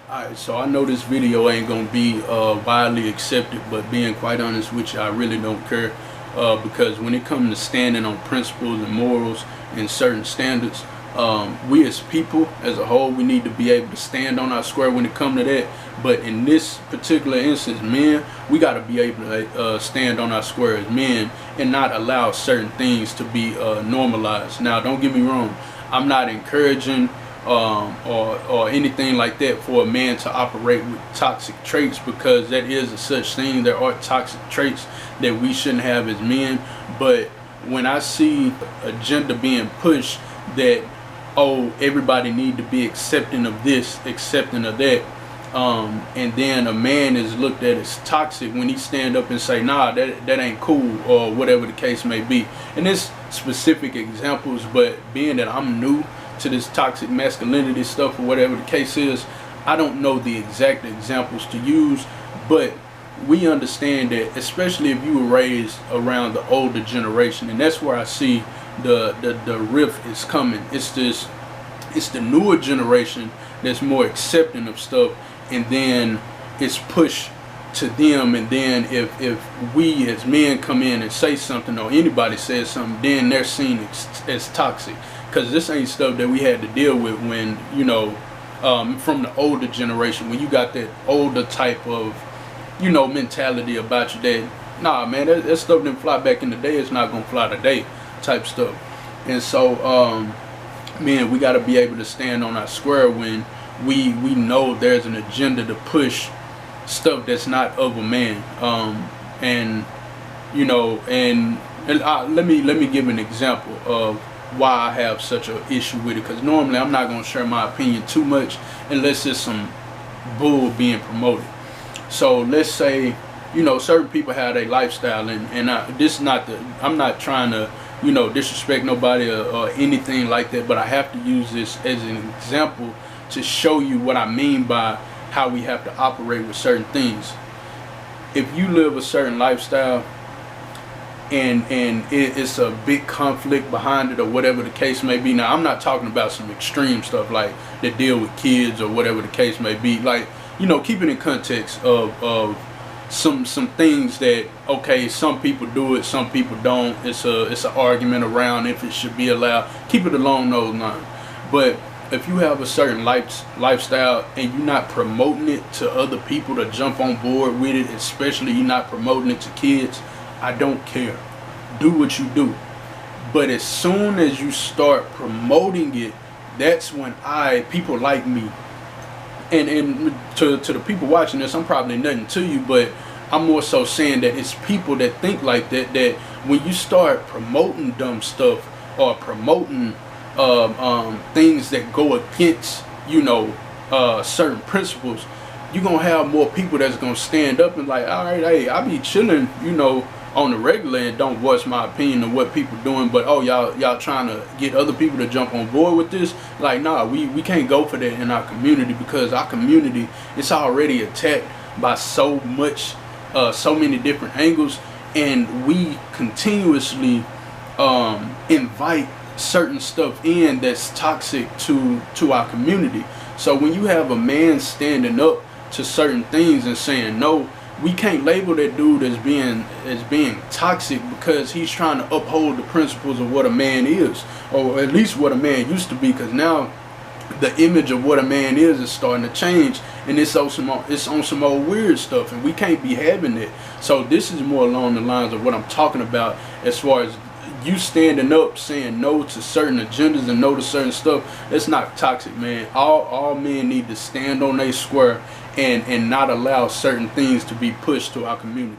Alright, so I know this video ain't gonna be widely accepted, but being quite honest with you, I really don't care, because when it comes to standing on principles and morals and certain standards, we as people as a whole, we need to be able to stand on our square when it comes to that. But in this particular instance, men, we got to be able to stand on our square as men and not allow certain things to be normalized. Now, don't get me wrong, I'm not encouraging or anything like that for a man to operate with toxic traits, because that is a such thing. There are toxic traits that we shouldn't have as men. But when I see agenda being pushed that, oh, everybody need to be accepting of this, accepting of that, and then a man is looked at as toxic when he stand up and say, nah, that ain't cool, or whatever the case may be. And there's specific examples, but being that I'm new to this toxic masculinity stuff or whatever the case is, I don't know the exact examples to use. But we understand that, especially if you were raised around the older generation, and that's where I see the rift is coming. It's the newer generation that's more accepting of stuff, and then it's pushed to them. And then if we as men come in and say something, or anybody says something, then they're seen as toxic, because this ain't stuff that we had to deal with when, you know, from the older generation, when you got that older type of, you know, mentality about you that, nah man, that stuff didn't fly back in the day, it's not gonna fly today type stuff. And so man, we got to be able to stand on our square when we know there's an agenda to push stuff that's not of a man. And you know, and let me give an example of why I have such an issue with it, because normally I'm not going to share my opinion too much unless it's some bull being promoted. So let's say, you know, certain people have their lifestyle, and I'm not trying to, you know, disrespect nobody or anything like that, but I have to use this as an example to show you what I mean by how we have to operate with certain things. If you live a certain lifestyle and it's a big conflict behind it or whatever the case may be. Now, I'm not talking about some extreme stuff like that deal with kids or whatever the case may be. Like, you know, keep it in context of some things that, okay, some people do it, some people don't. It's an argument around if it should be allowed. Keep it along those lines. But if you have a certain lifestyle and you're not promoting it to other people to jump on board with it, especially you're not promoting it to kids, I don't care. Do what you do. But as soon as you start promoting it, that's when people like me, and to the people watching this, I'm probably nothing to you, but I'm more so saying that it's people that think like that, that when you start promoting dumb stuff or promoting things that go against, you know, certain principles, you're gonna have more people that's gonna stand up and like, all right, hey, I be chilling, you know, on the regular and don't voice my opinion of what people doing, but oh, y'all trying to get other people to jump on board with this. Like, nah, we can't go for that in our community, because our community is already attacked by so many different angles, and we continuously invite certain stuff in that's toxic to our community. So when you have a man standing up to certain things and saying no, we can't label that dude as being toxic, because he's trying to uphold the principles of what a man is, or at least what a man used to be, because now the image of what a man is starting to change, and it's on some old weird stuff, and we can't be having it. So this is more along the lines of what I'm talking about, as far as you standing up saying no to certain agendas and no to certain stuff. That's not toxic, man. All men need to stand on their square and not allow certain things to be pushed to our community.